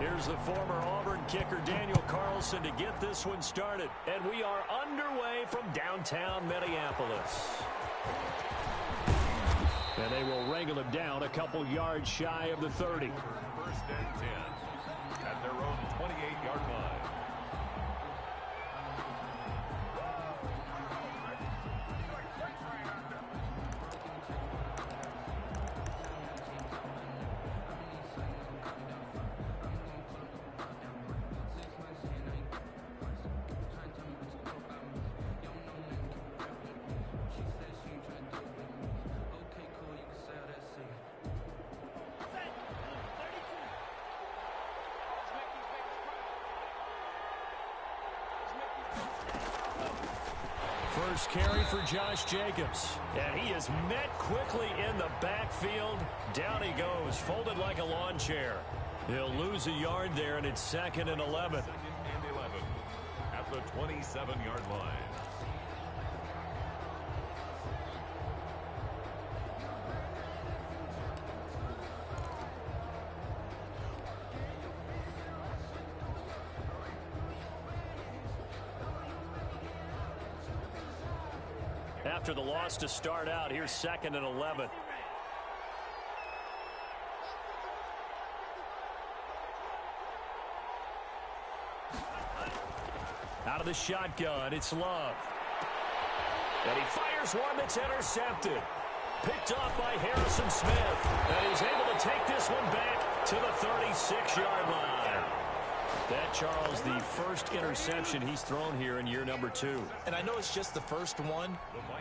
Here's the former Auburn kicker Daniel Carlson to get this one started. And we are underway from downtown Minneapolis. And they will wrangle him down a couple yards shy of the 30. First and 10 at their own 28-yard line. First carry for Josh Jacobs. And he is met quickly in the backfield. Down he goes, folded like a lawn chair. He'll lose a yard there, and it's 2nd and 11. 2nd and 11 at the 27-yard line. After the loss to start out, here's 2nd and 11. Out of the shotgun, it's Love. And he fires one that's intercepted. Picked off by Harrison Smith. And he's able to take this one back to the 36-yard line. That, Charles, the first interception he's thrown here in year number 2. And I know it's just the first one,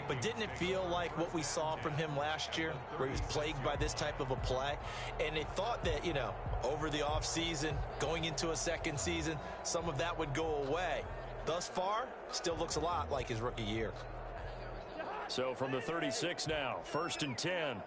but didn't it feel like what we saw from him last year, where he was plagued by this type of a play? And it thought that, you know, over the offseason, going into a second season, some of that would go away. Thus far, still looks a lot like his rookie year. So from the 36 now, 1st and 10.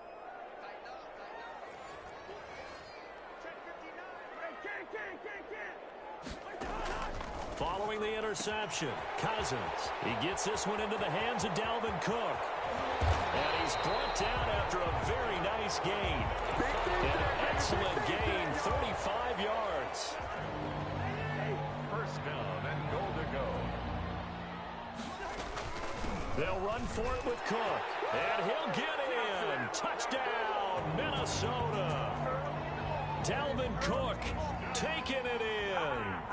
Following the interception, Cousins. He gets this one into the hands of Dalvin Cook. And he's brought down after a very nice gain. An excellent gain, 35 yards. First down and goal to go. They'll run for it with Cook. And he'll get in. Touchdown, Minnesota. Dalvin Cook taking it in.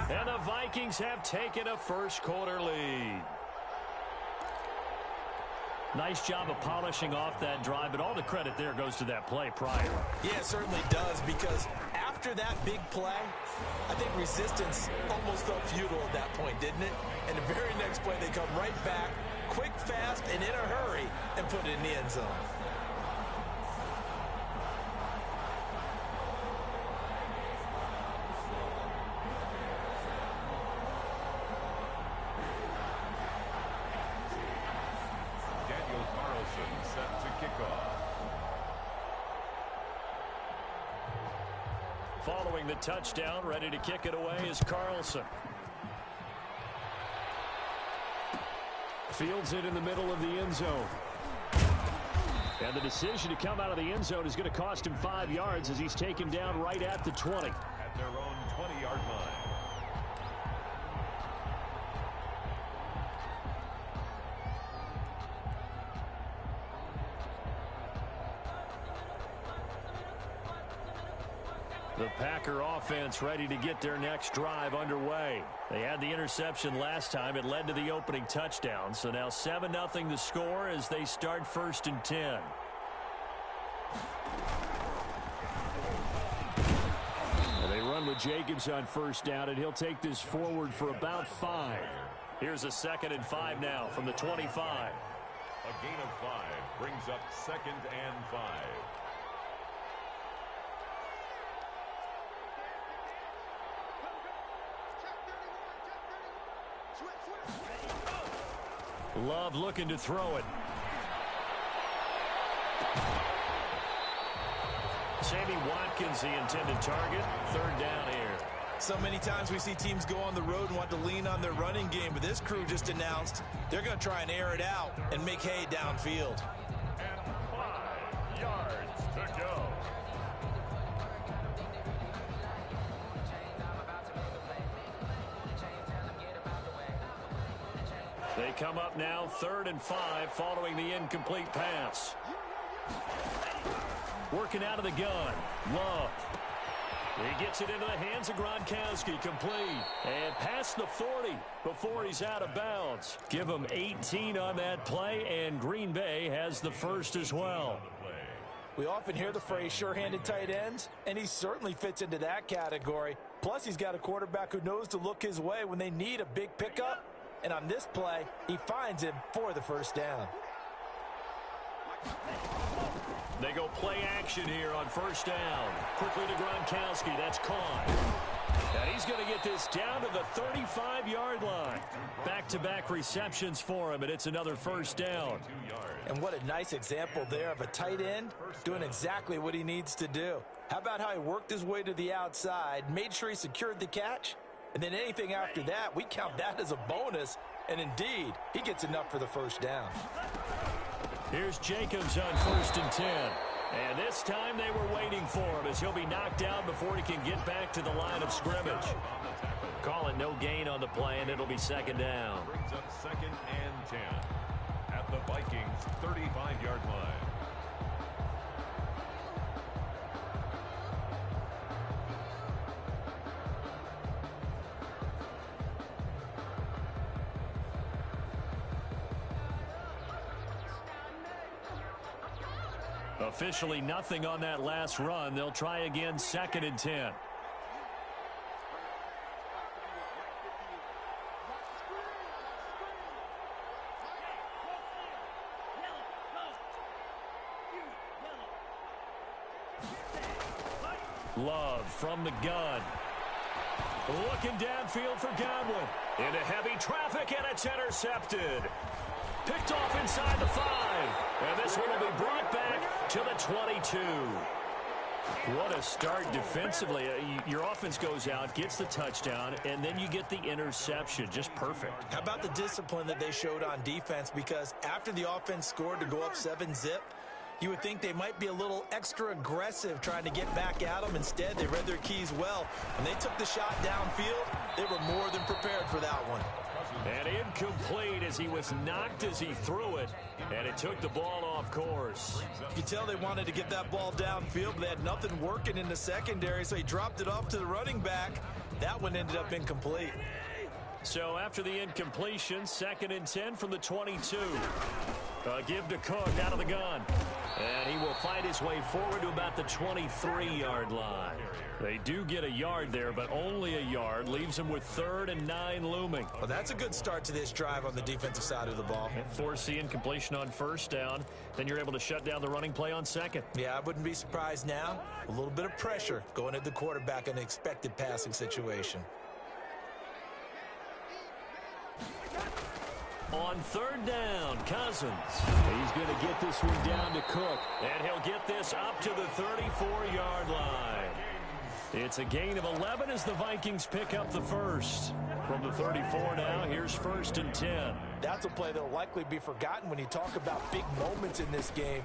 And the Vikings have taken a first-quarter lead. Nice job of polishing off that drive, but all the credit there goes to that play prior. Yeah, it certainly does, because after that big play, I think resistance almost felt futile at that point, didn't it? And the very next play, they come right back, quick, fast, and in a hurry, and put it in the end zone. Following the touchdown, ready to kick it away is Carlson. Fields it in the middle of the end zone. And the decision to come out of the end zone is going to cost him 5 yards as he's taken down right at the 20. At their own 20-yard line. The Packer offense ready to get their next drive underway. They had the interception last time. It led to the opening touchdown. So now 7-0 the score as they start 1st and 10. And they run with Jacobs on first down, and he'll take this forward for about 5. Here's a 2nd and 5 now from the 25. A gain of 5 brings up 2nd and 5. Love looking to throw it. Sammy Watkins, the intended target. 3rd down here. So many times we see teams go on the road and want to lean on their running game, but this crew just announced they're going to try and air it out and make hay downfield. And 5 yards to go. come up now 3rd and 5 following the incomplete pass. Working out of the gun. Love. He gets it into the hands of Gronkowski, complete. And past the 40 before he's out of bounds. Give him 18 on that play, and Green Bay has the first as well. We often hear the phrase sure-handed tight ends, and he certainly fits into that category. Plus, he's got a quarterback who knows to look his way when they need a big pickup. And on this play, he finds him for the first down. They go play action here on first down. Quickly to Gronkowski. That's caught. And he's going to get this down to the 35-yard line. Back-to-back receptions for him, and it's another first down. And what a nice example there of a tight end doing exactly what he needs to do. How about how he worked his way to the outside, made sure he secured the catch, and then anything after that, we count that as a bonus. And indeed, he gets enough for the first down. Here's Jacobs on 1st and 10. And this time they were waiting for him as he'll be knocked down before he can get back to the line of scrimmage. Call it no gain on the play, and it'll be 2nd down. Brings up 2nd and 10 at the Vikings' 35-yard line. Officially nothing on that last run. They'll try again 2nd and 10. Love from the gun. Looking downfield for Godwin. Into heavy traffic, and it's intercepted. Picked off inside the 5. And this one will be brought back to the 22. What a start defensively. Your offense goes out, gets the touchdown, and then you get the interception. Just perfect. How about the discipline that they showed on defense? Because after the offense scored to go up 7-zip, you would think they might be a little extra aggressive trying to get back at them. Instead, they read their keys well. When they took the shot downfield, they were more than prepared for that one. And incomplete as he was knocked as he threw it, and it took the ball off course. You could tell they wanted to get that ball downfield, but they had nothing working in the secondary, so he dropped it off to the running back. That one ended up incomplete. So after the incompletion, 2nd and 10 from the 22. Give to Cook out of the gun. And he will fight his way forward to about the 23-yard line. They do get a yard there, but only a yard. Leaves him with 3rd and 9 looming. Well, that's a good start to this drive on the defensive side of the ball. Force the incompletion on 1st down. Then you're able to shut down the running play on 2nd. Yeah, I wouldn't be surprised now. A little bit of pressure going at the quarterback in an expected passing situation. On 3rd down, Cousins. He's going to get this one down to Cook. And he'll get this up to the 34-yard line. It's a gain of 11 as the Vikings pick up the first. From the 34 now, here's 1st and 10. That's a play that will likely be forgotten when you talk about big moments in this game.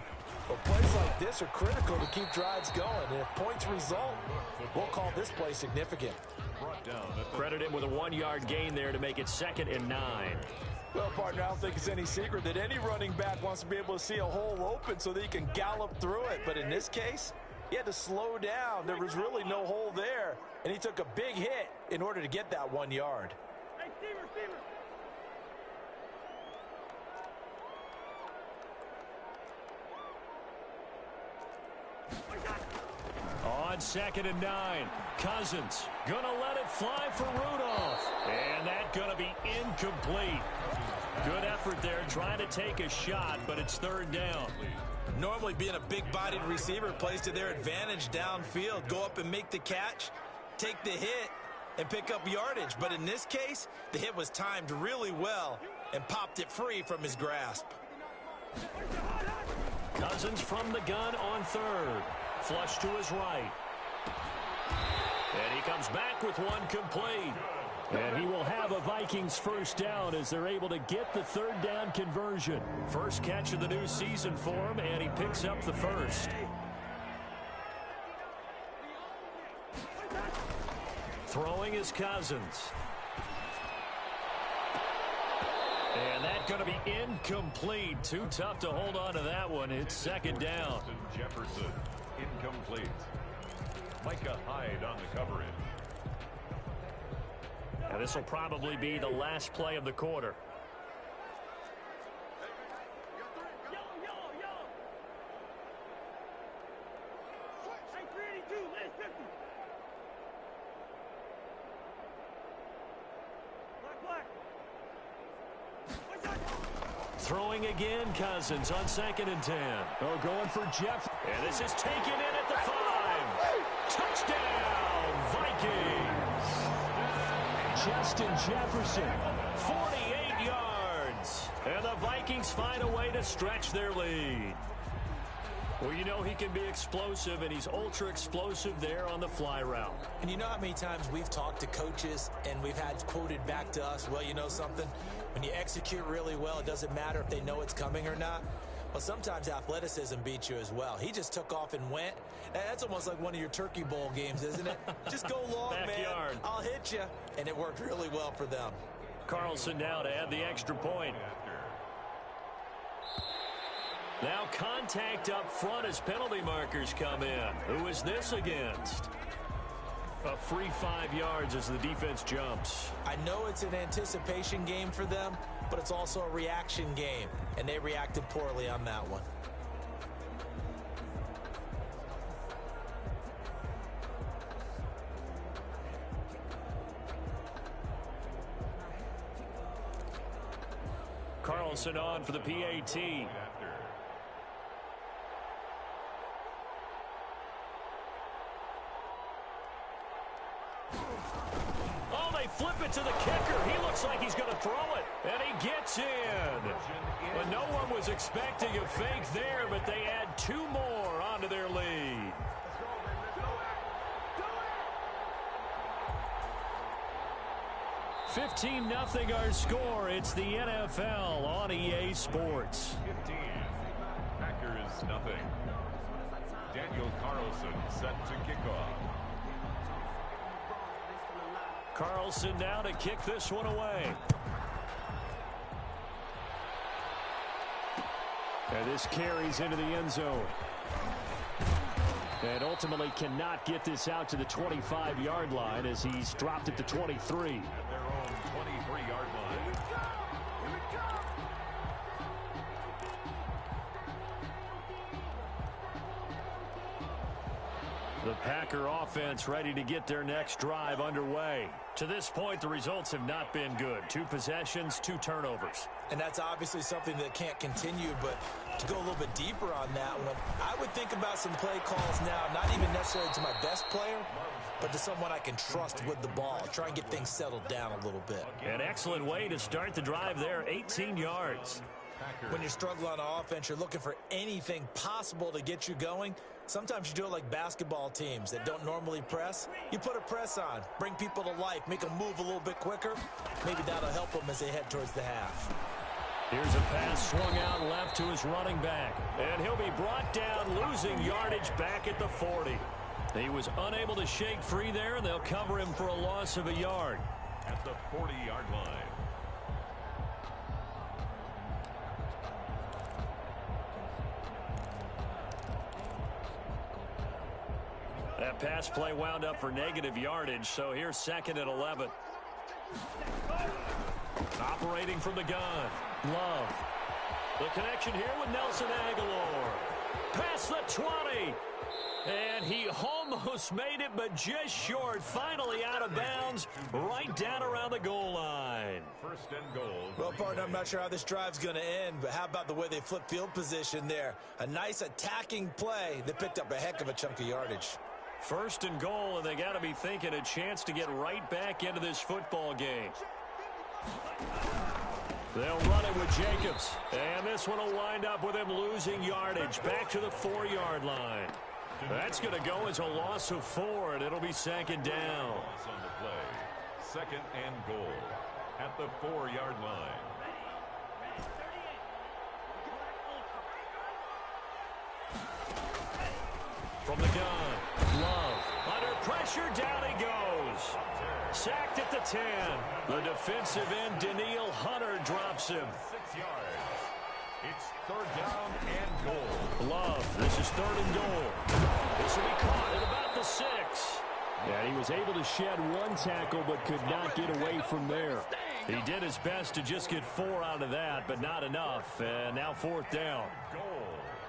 But plays like this are critical to keep drives going. And if points result, we'll call this play significant. Credit him with a 1-yard gain there to make it 2nd and 9. Well, partner, I don't think it's any secret that any running back wants to be able to see a hole open so that he can gallop through it. But in this case, he had to slow down. There was really no hole there, and he took a big hit in order to get that 1 yard. Hey, receiver. On 2nd and 9, Cousins gonna let it fly for Rudolph. And that's gonna be incomplete. Good effort there trying to take a shot, but it's 3rd down. Normally being a big-bodied receiver plays to their advantage downfield. Go up and make the catch, take the hit, and pick up yardage. But in this case, the hit was timed really well and popped it free from his grasp. Cousins from the gun on 3rd. Flush to his right. And he comes back with one complete. And he will have a Vikings first down as they're able to get the 3rd down conversion. First catch of the new season for him, and he picks up the first. Throwing is Cousins. And that's going to be incomplete. Too tough to hold on to that one. It's second down. Jefferson, incomplete. Micah Hyde on the coverage. And this will probably be the last play of the quarter. Throwing again, Cousins on 2nd and 10. Oh, going for Jeff. And this is taken in at the 5. Touchdown, Vikings. Justin Jefferson, 48 yards. And the Vikings find a way to stretch their lead. Well, you know he can be explosive, and he's ultra explosive there on the fly route. And you know how many times we've talked to coaches and we've had quoted back to us, well, you know something? When you execute really well, it doesn't matter if they know it's coming or not. Well, sometimes athleticism beats you as well. He just took off and went. That's almost like one of your Turkey Bowl games, isn't it? Just go long, Backyard. man. I'll hit you. And it worked really well for them. Carlson now to add the extra point. Now contact up front as penalty markers come in. Who is this against? A free 5 yards as the defense jumps. I know it's an anticipation game for them, but it's also a reaction game, and they reacted poorly on that one. Carlson on for the PAT. Flip it to the kicker. He looks like he's going to throw it. And he gets in. But no one was expecting a fake there, but they add 2 more onto their lead. $15-0 our score. It's the NFL on EA Sports. 15. Packers nothing. Daniel Carlson set to kick off. Carlson now to kick this one away. And this carries into the end zone. And ultimately cannot get this out to the 25-yard line as he's dropped it to 23. At their own 23-yard line. The Packer offense ready to get their next drive underway. To this point, the results have not been good. 2 possessions, 2 turnovers. And that's obviously something that can't continue, but to go a little bit deeper on that one, I would think about some play calls now, not even necessarily to my best player, but to someone I can trust with the ball. Try and get things settled down a little bit. An excellent way to start the drive there, 18 yards. When you're struggling on offense, you're looking for anything possible to get you going. Sometimes you do it like basketball teams that don't normally press. You put a press on, bring people to life, make them move a little bit quicker. Maybe that'll help them as they head towards the half. Here's a pass swung out left to his running back. And he'll be brought down, losing yardage back at the 40. He was unable to shake free there, and they'll cover him for a loss of a yard. At the 40-yard line. That pass play wound up for negative yardage, so here's 2nd and 11. Operating from the gun. Love. The connection here with Nelson Aguilar. Past the 20. And he almost made it, but just short. Finally out of bounds, right down around the goal line. 1st and goal. Well, partner, I'm not sure how this drive's going to end, but how about the way they flip field position there? A nice attacking play that picked up a heck of a chunk of yardage. 1st and goal, and they got to be thinking a chance to get right back into this football game. They'll run it with Jacobs, and this one will wind up with him losing yardage back to the 4-yard line. That's going to go as a loss of 4, and it'll be 2nd down. Loss on the play. 2nd and goal at the 4-yard line. From the gun, Love under pressure, down he goes. Sacked at the 10. The defensive end, Daniil Hunter, drops him. 6 yards. It's third down and goal. Love, this is third and goal. This will be caught at about the 6. Yeah, he was able to shed one tackle but could not get away from there. He did his best to just get 4 out of that, but not enough. And now fourth down. Goal.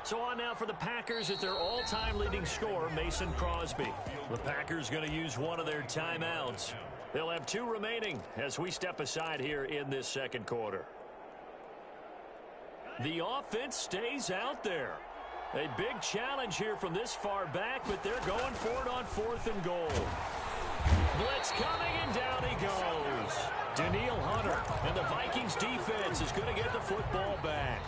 So on now for the Packers at their all-time leading scorer, Mason Crosby. The Packers going to use one of their timeouts. They'll have 2 remaining as we step aside here in this second quarter. The offense stays out there. A big challenge here from this far back, but they're going for it on 4th and goal. Blitz coming, and down he goes. Daniil Hunter, and the Vikings defense is going to get the football back.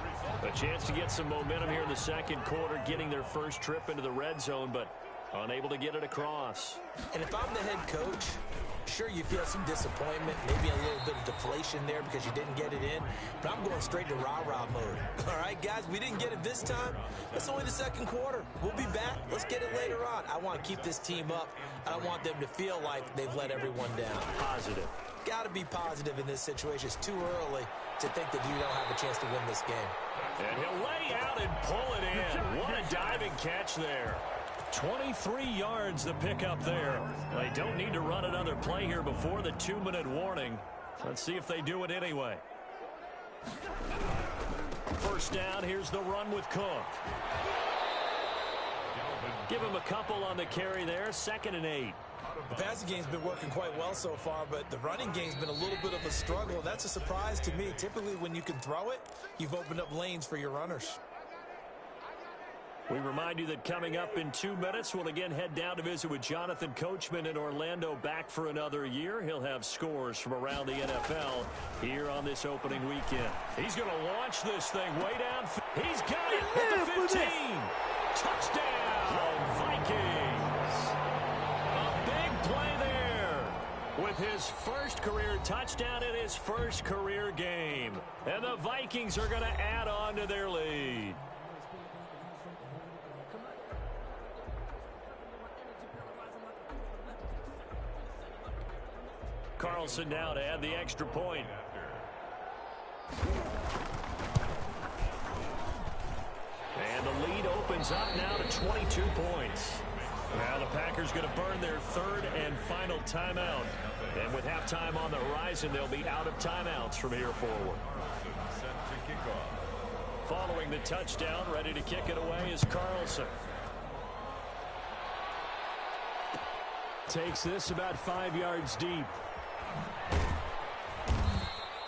A chance to get some momentum here in the second quarter, getting their first trip into the red zone, but unable to get it across. And if I'm the head coach, sure, you feel some disappointment, maybe a little bit of deflation there because you didn't get it in, but I'm going straight to rah-rah mode. All right, guys, we didn't get it this time. It's only the second quarter. We'll be back. Let's get it later on. I want to keep this team up. I don't want them to feel like they've let everyone down. Positive. Got to be positive in this situation. It's too early to think that you don't have a chance to win this game. And he'll lay out and pull it in. What a diving catch there. 23 yards the pickup there. They don't need to run another play here before the 2-minute warning. Let's see if they do it anyway. First down, here's the run with Cook. Give him a couple on the carry there, 2nd and 8. The passing game's been working quite well so far, but the running game's been a little bit of a struggle. That's a surprise to me. Typically, when you can throw it, you've opened up lanes for your runners. We remind you that coming up in 2 minutes, we'll again head down to visit with Jonathan Coachman in Orlando, back for another year. He'll have scores from around the NFL here on this opening weekend. He's going to launch this thing way down. He's got it at the 15. Touchdown, Vikings. A big play there with his first career touchdown in his first career game. And the Vikings are going to add on to their lead. Carlson now to add the extra point. And the lead opens up now to 22 points. Now the Packers going to burn their 3rd and final timeout. And with halftime on the horizon, they'll be out of timeouts from here forward. Set to kick off. Following the touchdown, ready to kick it away is Carlson. Takes this about 5 yards deep.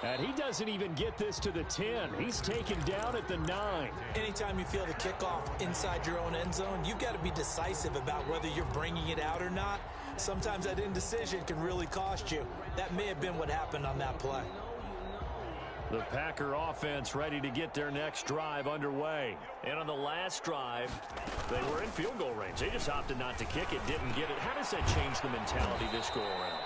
And he doesn't even get this to the 10. He's taken down at the 9. Anytime you feel the kickoff inside your own end zone, you've got to be decisive about whether you're bringing it out or not. Sometimes that indecision can really cost you. That may have been what happened on that play. The Packer offense ready to get their next drive underway. And on the last drive, they were in field goal range. They just opted not to kick it, didn't get it. How does that change the mentality this go around?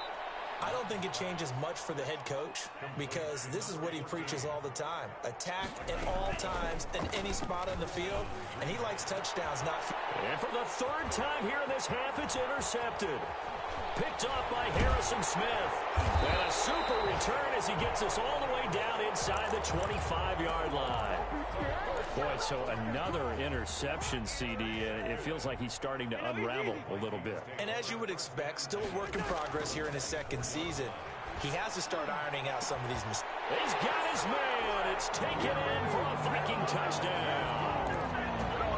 I don't think it changes much for the head coach because this is what he preaches all the time. Attack at all times in any spot on the field, and he likes touchdowns, not... And for the 3rd time here in this half, it's intercepted. Picked off by Harrison Smith. And a super return as he gets us all the way down inside the 25-yard line. Boy, so another interception, CD. It feels like he's starting to unravel a little bit. And as you would expect, still a work in progress here in his 2nd season. He has to start ironing out some of these mistakes. He's got his man. It's taken in for a Viking touchdown.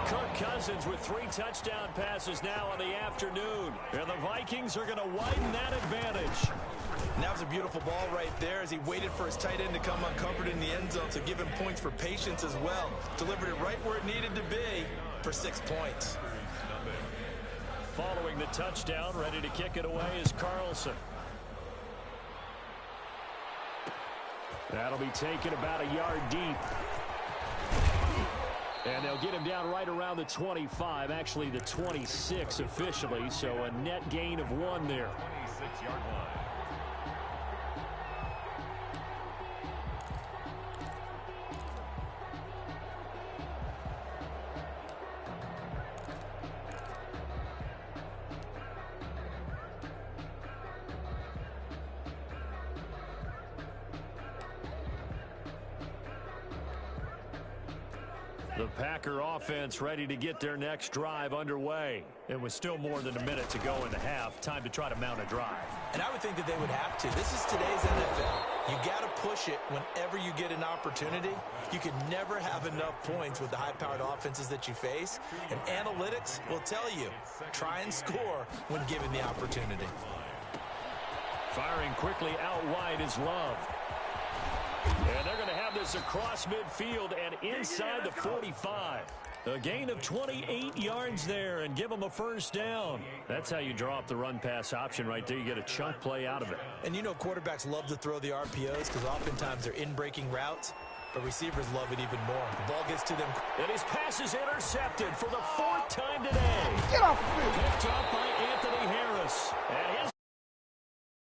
Kirk Cousins with 3 touchdown passes now on the afternoon. And the Vikings are going to widen that advantage. And that was a beautiful ball right there as he waited for his tight end to come uncovered in the end zone, so give him points for patience as well. Delivered it right where it needed to be for 6 points. Following the touchdown, ready to kick it away is Carlson. That'll be taken about a yard deep. And they'll get him down right around the 25, actually the 26 officially, so a net gain of 1 there. 26-yard line. The Packer offense ready to get their next drive underway. It was still more than a minute to go in the half. Time to try to mount a drive. And I would think that they would have to. This is today's NFL. You got to push it whenever you get an opportunity. You can never have enough points with the high-powered offenses that you face. And analytics will tell you, try and score when given the opportunity. Firing quickly out wide is Love. And they're going to have this across midfield and inside the 45. A gain of 28 yards there and give them a first down. That's how you draw up the run-pass option right there. You get a chunk play out of it. And you know quarterbacks love to throw the RPOs because oftentimes they're in-breaking routes, but receivers love it even more. The ball gets to them. And his pass is intercepted for the 4th time today. Get off the field. Picked